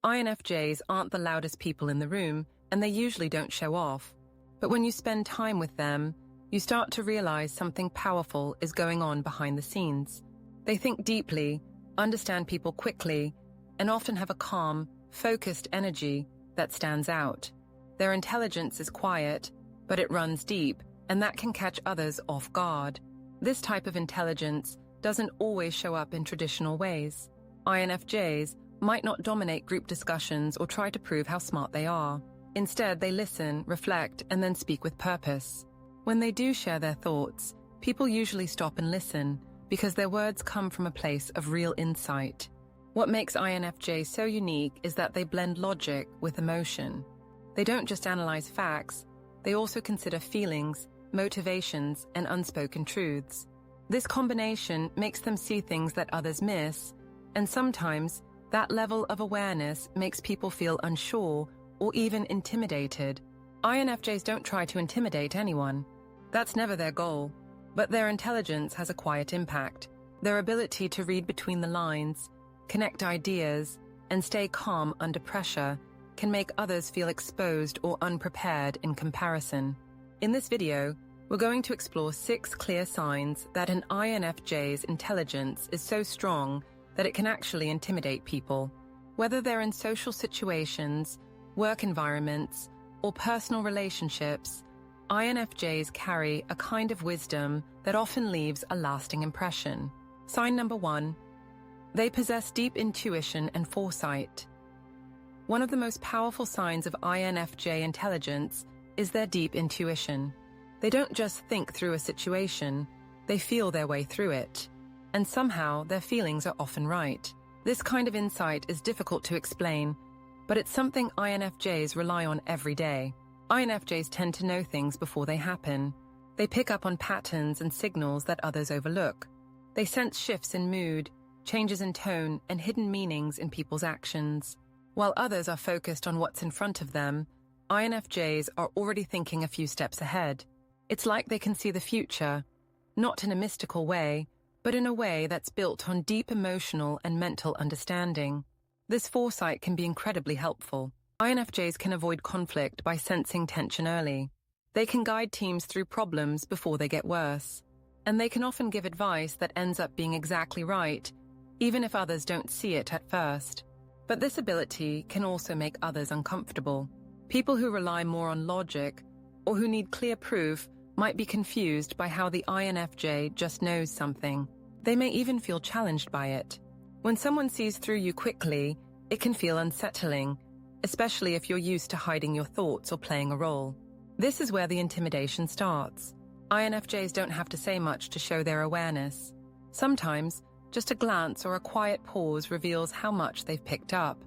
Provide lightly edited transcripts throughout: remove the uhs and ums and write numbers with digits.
INFJs aren't the loudest people in the room, and they usually don't show off. But when you spend time with them, you start to realize something powerful is going on behind the scenes. They think deeply, understand people quickly, and often have a calm, focused energy that stands out. Their intelligence is quiet, but it runs deep, and that can catch others off guard. This type of intelligence doesn't always show up in traditional ways. INFJs might not dominate group discussions or try to prove how smart they are. Instead, they listen, reflect, and then speak with purpose. When they do share their thoughts, people usually stop and listen because their words come from a place of real insight. What makes INFJs so unique is that they blend logic with emotion. They don't just analyze facts, they also consider feelings, motivations, and unspoken truths. This combination makes them see things that others miss, and sometimes that level of awareness makes people feel unsure or even intimidated. INFJs don't try to intimidate anyone. That's never their goal. But their intelligence has a quiet impact. Their ability to read between the lines, connect ideas, and stay calm under pressure can make others feel exposed or unprepared in comparison. In this video, we're going to explore 6 clear signs that an INFJ's intelligence is so strong that it can actually intimidate people. Whether they're in social situations, work environments, or personal relationships, INFJs carry a kind of wisdom that often leaves a lasting impression. Sign number 1. They possess deep intuition and foresight. One of the most powerful signs of INFJ intelligence is their deep intuition. They don't just think through a situation, they feel their way through it. And somehow, their feelings are often right. This kind of insight is difficult to explain, but it's something INFJs rely on every day. INFJs tend to know things before they happen. They pick up on patterns and signals that others overlook. They sense shifts in mood, changes in tone, and hidden meanings in people's actions. While others are focused on what's in front of them, INFJs are already thinking a few steps ahead. It's like they can see the future, not in a mystical way, but in a way that's built on deep emotional and mental understanding. This foresight can be incredibly helpful. INFJs can avoid conflict by sensing tension early. They can guide teams through problems before they get worse. And they can often give advice that ends up being exactly right, even if others don't see it at first. But this ability can also make others uncomfortable. People who rely more on logic or who need clear proof might be confused by how the INFJ just knows something. They may even feel challenged by it. When someone sees through you quickly, it can feel unsettling, especially if you're used to hiding your thoughts or playing a role. This is where the intimidation starts. INFJs don't have to say much to show their awareness. Sometimes, just a glance or a quiet pause reveals how much they've picked up.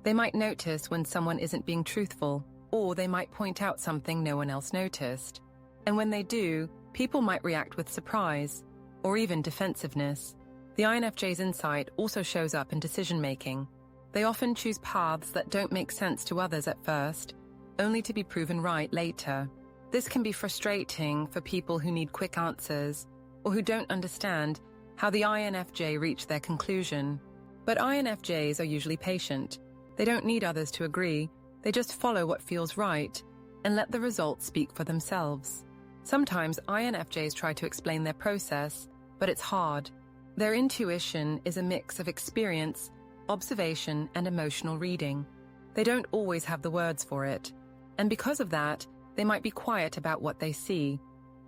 They might notice when someone isn't being truthful, or they might point out something no one else noticed. And when they do, people might react with surprise, or even defensiveness. The INFJ's insight also shows up in decision-making. They often choose paths that don't make sense to others at first, only to be proven right later. This can be frustrating for people who need quick answers, or who don't understand how the INFJ reached their conclusion. But INFJs are usually patient. They don't need others to agree, they just follow what feels right, and let the results speak for themselves. Sometimes INFJs try to explain their process, but it's hard. Their intuition is a mix of experience, observation, and emotional reading. They don't always have the words for it, and because of that, they might be quiet about what they see,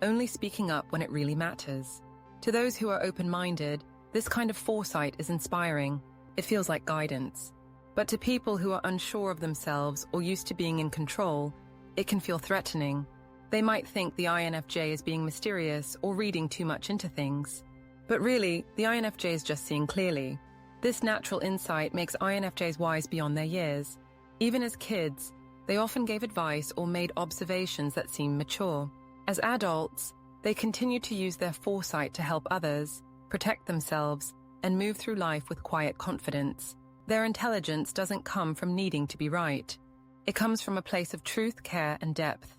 only speaking up when it really matters. To those who are open-minded, this kind of foresight is inspiring. It feels like guidance. But to people who are unsure of themselves or used to being in control, it can feel threatening. They might think the INFJ is being mysterious or reading too much into things. But really, the INFJ is just seeing clearly. This natural insight makes INFJs wise beyond their years. Even as kids, they often gave advice or made observations that seemed mature. As adults, they continue to use their foresight to help others, protect themselves, and move through life with quiet confidence. Their intelligence doesn't come from needing to be right. It comes from a place of truth, care, and depth.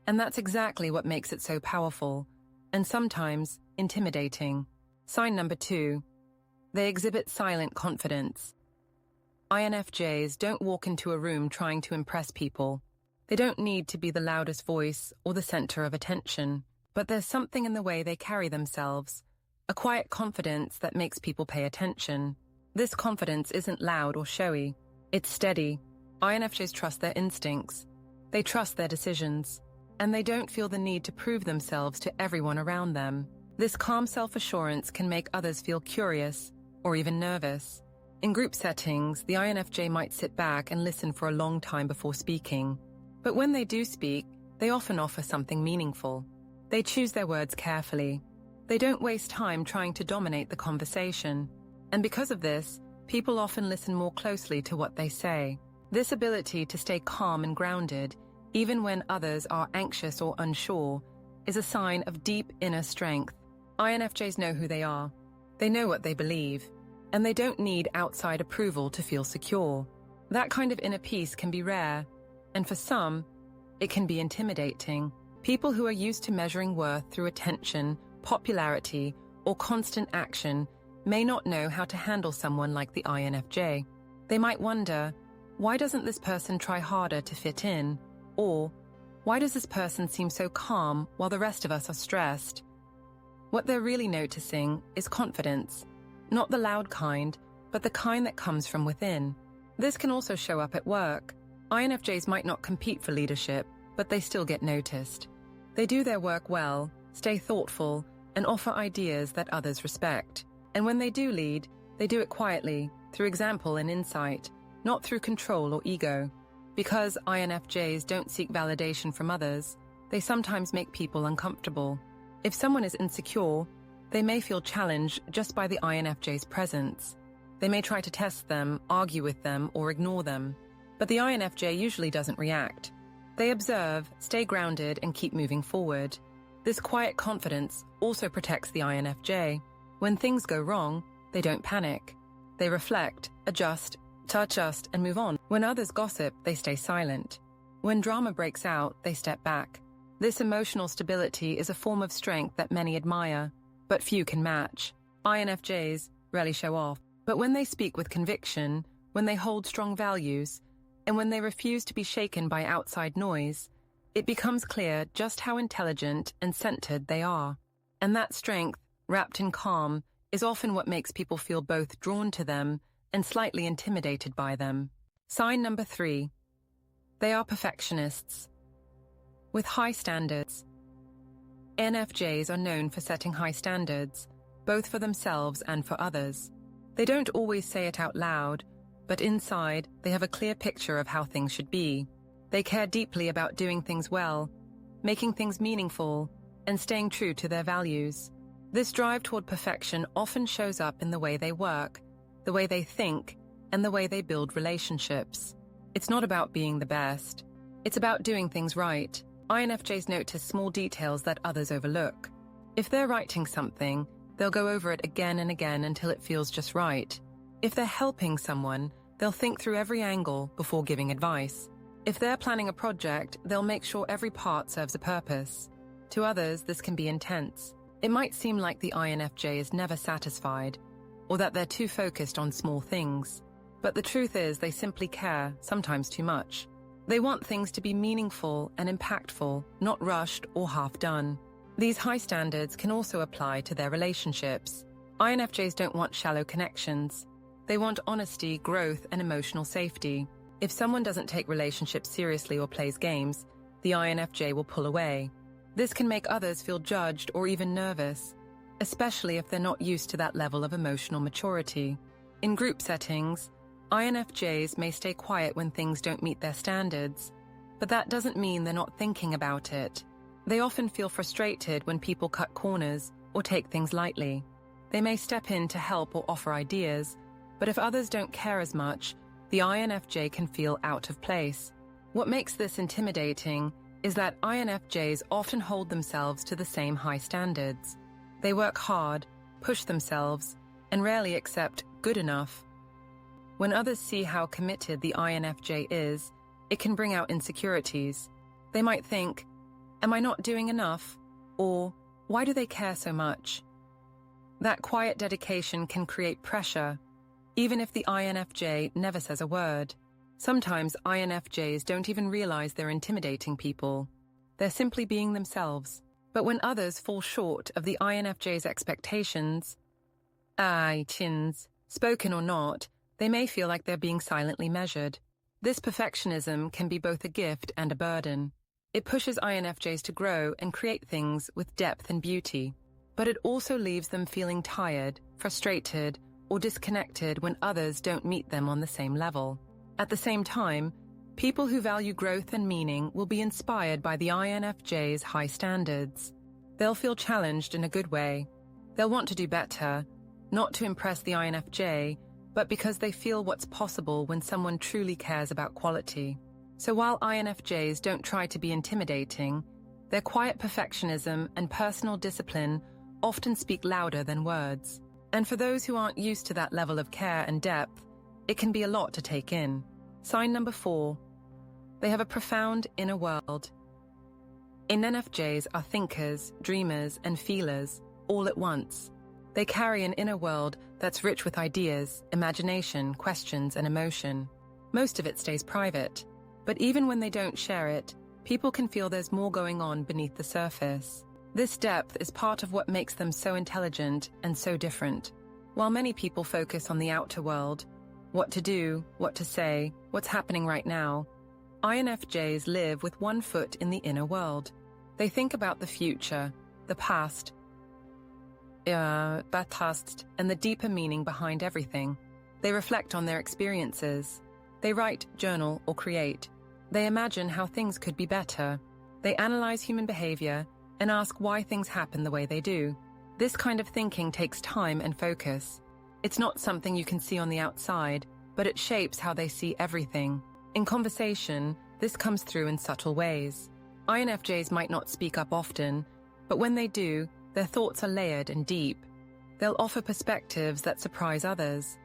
And that's exactly what makes it so powerful, and sometimes intimidating. Sign number 2. They exhibit silent confidence. INFJs don't walk into a room trying to impress people. They don't need to be the loudest voice or the center of attention, but there's something in the way they carry themselves, a quiet confidence that makes people pay attention. This confidence isn't loud or showy. It's steady. INFJs trust their instincts. They trust their decisions, and they don't feel the need to prove themselves to everyone around them. This calm self-assurance can make others feel curious or even nervous. In group settings, the INFJ might sit back and listen for a long time before speaking. But when they do speak, they often offer something meaningful. They choose their words carefully. They don't waste time trying to dominate the conversation. And because of this, people often listen more closely to what they say. This ability to stay calm and grounded, even when others are anxious or unsure, is a sign of deep inner strength. INFJs know who they are. They know what they believe. And they don't need outside approval to feel secure. That kind of inner peace can be rare, and for some, it can be intimidating. People who are used to measuring worth through attention, popularity, or constant action may not know how to handle someone like the INFJ. They might wonder, why doesn't this person try harder to fit in? Or, why does this person seem so calm while the rest of us are stressed? What they're really noticing is confidence. Not the loud kind, but the kind that comes from within. This can also show up at work. INFJs might not compete for leadership, but they still get noticed. They do their work well, stay thoughtful, and offer ideas that others respect. And when they do lead, they do it quietly, through example and insight, not through control or ego. Because INFJs don't seek validation from others, they sometimes make people uncomfortable. If someone is insecure, they may feel challenged just by the INFJ's presence. They may try to test them, argue with them, or ignore them. But the INFJ usually doesn't react. They observe, stay grounded, and keep moving forward. This quiet confidence also protects the INFJ. When things go wrong, they don't panic. They reflect, adjust, and move on. When others gossip, they stay silent. When drama breaks out, they step back. This emotional stability is a form of strength that many admire, but few can match. INFJs rarely show off, but when they speak with conviction, when they hold strong values, and when they refuse to be shaken by outside noise, it becomes clear just how intelligent and centered they are. And that strength, wrapped in calm, is often what makes people feel both drawn to them and slightly intimidated by them. Sign number 3. They are perfectionists. With high standards. INFJs are known for setting high standards, both for themselves and for others. They don't always say it out loud, but inside, they have a clear picture of how things should be. They care deeply about doing things well, making things meaningful, and staying true to their values. This drive toward perfection often shows up in the way they work, the way they think, and the way they build relationships. It's not about being the best. It's about doing things right. INFJs notice small details that others overlook. If they're writing something, they'll go over it again and again until it feels just right. If they're helping someone, they'll think through every angle before giving advice. If they're planning a project, they'll make sure every part serves a purpose. To others, this can be intense. It might seem like the INFJ is never satisfied, or that they're too focused on small things. But the truth is they simply care, sometimes too much. They want things to be meaningful and impactful, not rushed or half done. These high standards can also apply to their relationships. INFJs don't want shallow connections. They want honesty, growth, and emotional safety. If someone doesn't take relationships seriously or plays games, the INFJ will pull away. This can make others feel judged or even nervous, especially if they're not used to that level of emotional maturity. In group settings, INFJs may stay quiet when things don't meet their standards, but that doesn't mean they're not thinking about it. They often feel frustrated when people cut corners or take things lightly. They may step in to help or offer ideas, but if others don't care as much, the INFJ can feel out of place. What makes this intimidating is that INFJs often hold themselves to the same high standards. They work hard, push themselves, and rarely accept good enough. When others see how committed the INFJ is, it can bring out insecurities. They might think, "Am I not doing enough?" Or, "Why do they care so much?" That quiet dedication can create pressure, even if the INFJ never says a word. Sometimes INFJs don't even realize they're intimidating people. They're simply being themselves. But when others fall short of the INFJ's expectations, spoken or not, they may feel like they're being silently measured. This perfectionism can be both a gift and a burden. It pushes INFJs to grow and create things with depth and beauty. But it also leaves them feeling tired, frustrated, or disconnected when others don't meet them on the same level. At the same time, people who value growth and meaning will be inspired by the INFJ's high standards. They'll feel challenged in a good way. They'll want to do better, not to impress the INFJ, but because they feel what's possible when someone truly cares about quality. So while INFJs don't try to be intimidating, their quiet perfectionism and personal discipline often speak louder than words. And for those who aren't used to that level of care and depth, it can be a lot to take in. Sign number 4. They have a profound inner world. INFJs are thinkers, dreamers, and feelers, all at once. They carry an inner world that's rich with ideas, imagination, questions, and emotion. Most of it stays private, but even when they don't share it, people can feel there's more going on beneath the surface. This depth is part of what makes them so intelligent and so different. While many people focus on the outer world, what to do, what to say, what's happening right now, INFJs live with one foot in the inner world. They think about the future, the past, and the deeper meaning behind everything. They reflect on their experiences. They write, journal, or create. They imagine how things could be better. They analyze human behavior and ask why things happen the way they do. This kind of thinking takes time and focus. It's not something you can see on the outside, but it shapes how they see everything. In conversation, this comes through in subtle ways. INFJs might not speak up often, but when they do, their thoughts are layered and deep. They'll offer perspectives that surprise others,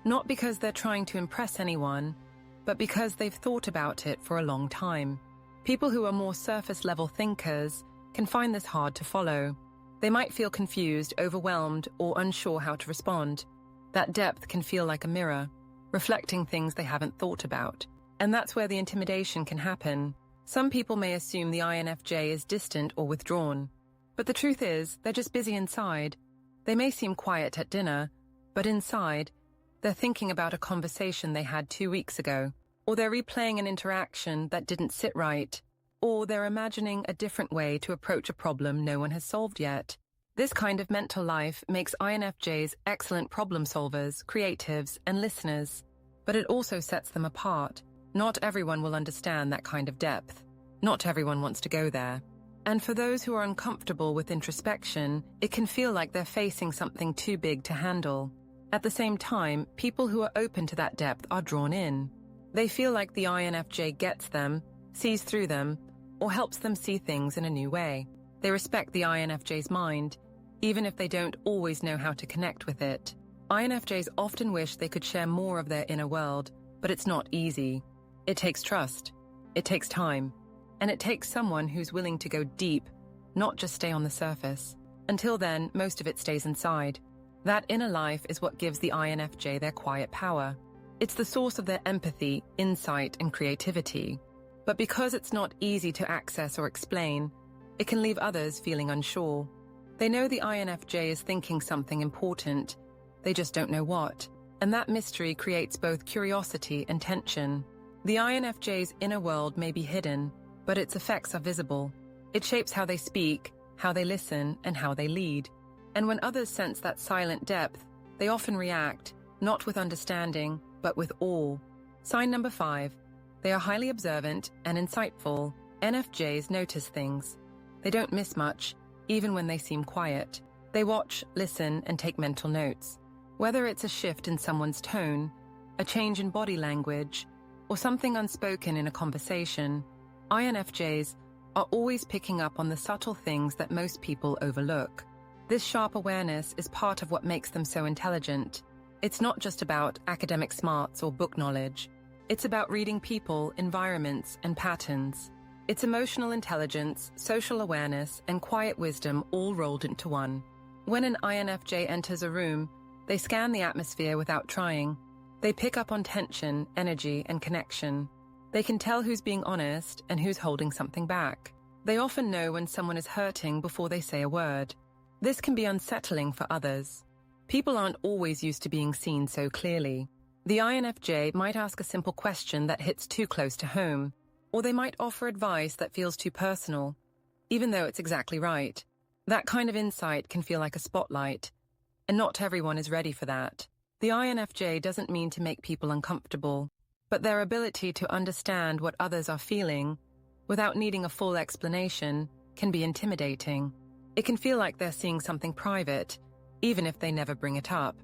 not because they're trying to impress anyone, but because they've thought about it for a long time. People who are more surface-level thinkers can find this hard to follow. They might feel confused, overwhelmed, or unsure how to respond. That depth can feel like a mirror, reflecting things they haven't thought about. And that's where the intimidation can happen. Some people may assume the INFJ is distant or withdrawn. But the truth is, they're just busy inside. They may seem quiet at dinner, but inside, they're thinking about a conversation they had 2 weeks ago, or they're replaying an interaction that didn't sit right, or they're imagining a different way to approach a problem no one has solved yet. This kind of mental life makes INFJs excellent problem solvers, creatives, and listeners, but it also sets them apart. Not everyone will understand that kind of depth. Not everyone wants to go there. And for those who are uncomfortable with introspection, it can feel like they're facing something too big to handle. At the same time, people who are open to that depth are drawn in. They feel like the INFJ gets them, sees through them, or helps them see things in a new way. They respect the INFJ's mind, even if they don't always know how to connect with it. INFJs often wish they could share more of their inner world, but it's not easy. It takes trust, it takes time, and it takes someone who's willing to go deep, not just stay on the surface. Until then, most of it stays inside. That inner life is what gives the INFJ their quiet power. It's the source of their empathy, insight, and creativity. But because it's not easy to access or explain, it can leave others feeling unsure. They know the INFJ is thinking something important, they just don't know what. And that mystery creates both curiosity and tension. The INFJ's inner world may be hidden, but its effects are visible. It shapes how they speak, how they listen, and how they lead. And when others sense that silent depth, they often react, not with understanding, but with awe. Sign number 5. They are highly observant and insightful. INFJs notice things. They don't miss much, even when they seem quiet. They watch, listen, and take mental notes. Whether it's a shift in someone's tone, a change in body language, or something unspoken in a conversation, INFJs are always picking up on the subtle things that most people overlook. This sharp awareness is part of what makes them so intelligent. It's not just about academic smarts or book knowledge. It's about reading people, environments, and patterns. It's emotional intelligence, social awareness, and quiet wisdom all rolled into one. When an INFJ enters a room, They scan the atmosphere without trying. They pick up on tension, energy, and connection. They can tell who's being honest and who's holding something back. They often know when someone is hurting before they say a word. This can be unsettling for others. People aren't always used to being seen so clearly. The INFJ might ask a simple question that hits too close to home, or they might offer advice that feels too personal, even though it's exactly right. That kind of insight can feel like a spotlight, and not everyone is ready for that. The INFJ doesn't mean to make people uncomfortable, but their ability to understand what others are feeling without needing a full explanation can be intimidating. It can feel like they're seeing something private, even if they never bring it up.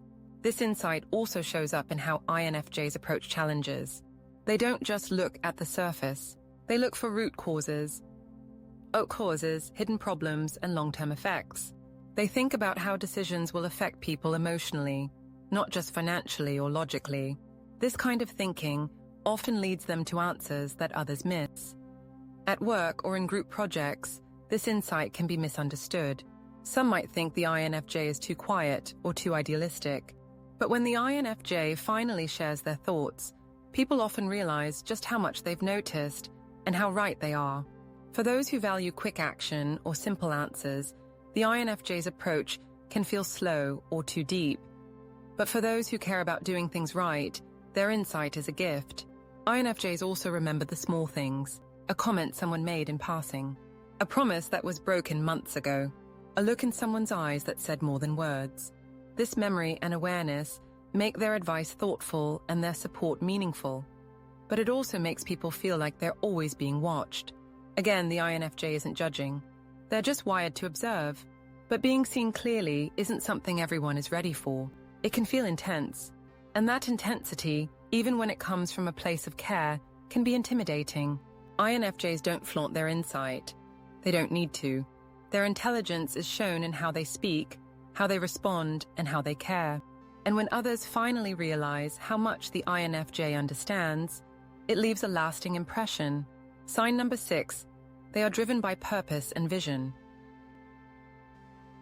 This insight also shows up in how INFJs approach challenges. They don't just look at the surface. They look for root causes, hidden problems, and long-term effects. They think about how decisions will affect people emotionally, not just financially or logically. This kind of thinking often leads them to answers that others miss. At work or in group projects, this insight can be misunderstood. Some might think the INFJ is too quiet or too idealistic. But when the INFJ finally shares their thoughts, people often realize just how much they've noticed and how right they are. For those who value quick action or simple answers, the INFJ's approach can feel slow or too deep. But for those who care about doing things right, their insight is a gift. INFJs also remember the small things, a comment someone made in passing, a promise that was broken months ago, a look in someone's eyes that said more than words. This memory and awareness make their advice thoughtful and their support meaningful. But it also makes people feel like they're always being watched. Again, the INFJ isn't judging. They're just wired to observe. But being seen clearly isn't something everyone is ready for. It can feel intense. And that intensity, even when it comes from a place of care, can be intimidating. INFJs don't flaunt their insight. They don't need to. Their intelligence is shown in how they speak, how they respond, and how they care. And when others finally realize how much the INFJ understands, it leaves a lasting impression. Sign number 6, they are driven by purpose and vision.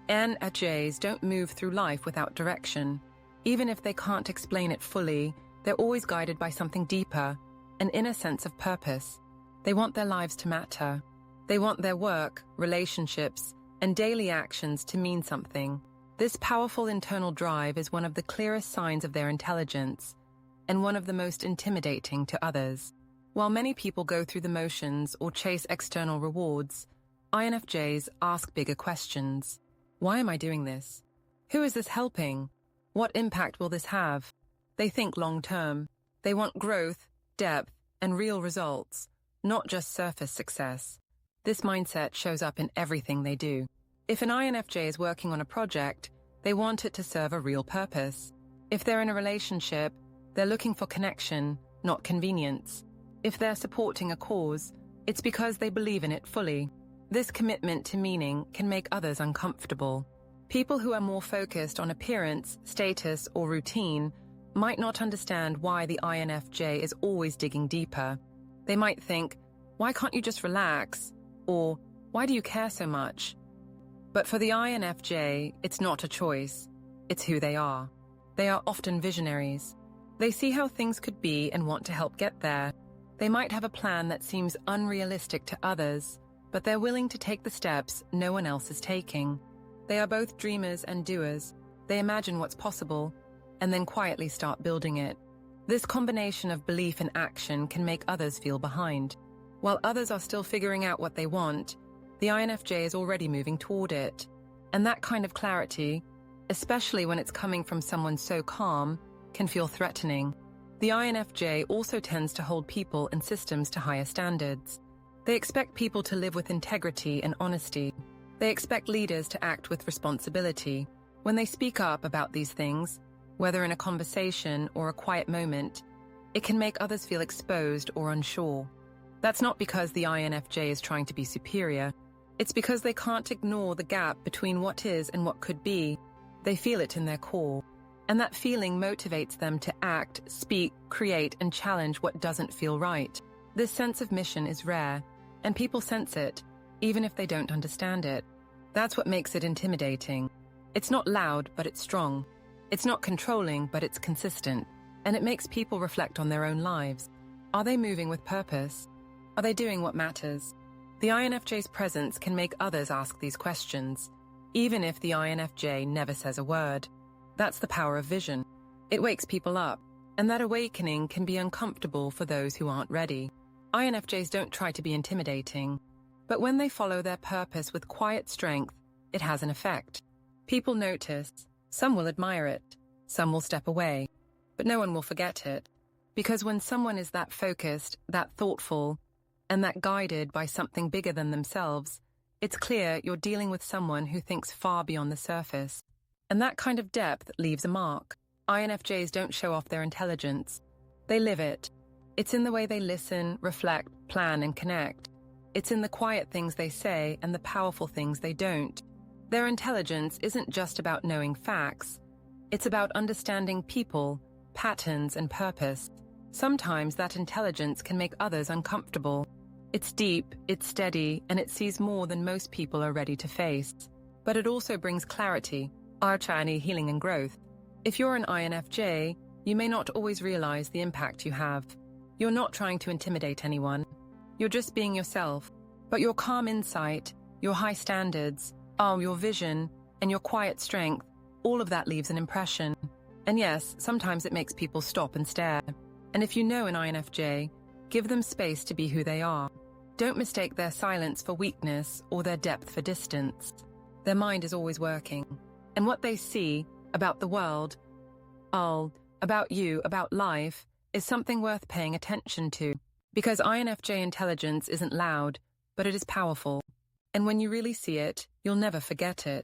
INFJs don't move through life without direction. Even if they can't explain it fully, they're always guided by something deeper, an inner sense of purpose. They want their lives to matter. They want their work, relationships, and daily actions to mean something. This powerful internal drive is one of the clearest signs of their intelligence, and one of the most intimidating to others. While many people go through the motions or chase external rewards, INFJs ask bigger questions. Why am I doing this? Who is this helping? What impact will this have? They think long-term. They want growth, depth, and real results, not just surface success. This mindset shows up in everything they do. If an INFJ is working on a project, they want it to serve a real purpose. If they're in a relationship, they're looking for connection, not convenience. If they're supporting a cause, it's because they believe in it fully. This commitment to meaning can make others uncomfortable. People who are more focused on appearance, status, or routine might not understand why the INFJ is always digging deeper. They might think, why can't you just relax? Or, why do you care so much? But for the INFJ, it's not a choice. It's who they are. They are often visionaries. They see how things could be and want to help get there. They might have a plan that seems unrealistic to others, but they're willing to take the steps no one else is taking. They are both dreamers and doers. They imagine what's possible, and then quietly start building it. This combination of belief and action can make others feel behind. While others are still figuring out what they want, the INFJ is already moving toward it. And that kind of clarity, especially when it's coming from someone so calm, can feel threatening. The INFJ also tends to hold people and systems to higher standards. They expect people to live with integrity and honesty. They expect leaders to act with responsibility. When they speak up about these things, whether in a conversation or a quiet moment, it can make others feel exposed or unsure. That's not because the INFJ is trying to be superior. It's because they can't ignore the gap between what is and what could be. They feel it in their core. And that feeling motivates them to act, speak, create, and challenge what doesn't feel right. This sense of mission is rare, and people sense it, even if they don't understand it. That's what makes it intimidating. It's not loud, but it's strong. It's not controlling, but it's consistent. And it makes people reflect on their own lives. Are they moving with purpose? Are they doing what matters? The INFJ's presence can make others ask these questions, even if the INFJ never says a word. That's the power of vision. It wakes people up, and that awakening can be uncomfortable for those who aren't ready. INFJs don't try to be intimidating, but when they follow their purpose with quiet strength, it has an effect. People notice, some will admire it, some will step away, but no one will forget it. Because when someone is that focused, that thoughtful, and that guided by something bigger than themselves, it's clear you're dealing with someone who thinks far beyond the surface. And that kind of depth leaves a mark. INFJs don't show off their intelligence. They live it. It's in the way they listen, reflect, plan, and connect. It's in the quiet things they say and the powerful things they don't. Their intelligence isn't just about knowing facts. It's about understanding people, patterns, and purpose. Sometimes that intelligence can make others uncomfortable. It's deep, it's steady, and it sees more than most people are ready to face. But it also brings clarity, archani, healing, and growth. If you're an INFJ, you may not always realize the impact you have. You're not trying to intimidate anyone. You're just being yourself. But your calm insight, your high standards, your vision, and your quiet strength, all of that leaves an impression. And yes, sometimes it makes people stop and stare. And if you know an INFJ, give them space to be who they are. Don't mistake their silence for weakness or their depth for distance. Their mind is always working. And what they see about the world, about you, about life, is something worth paying attention to. Because INFJ intelligence isn't loud, but it is powerful. And when you really see it, you'll never forget it.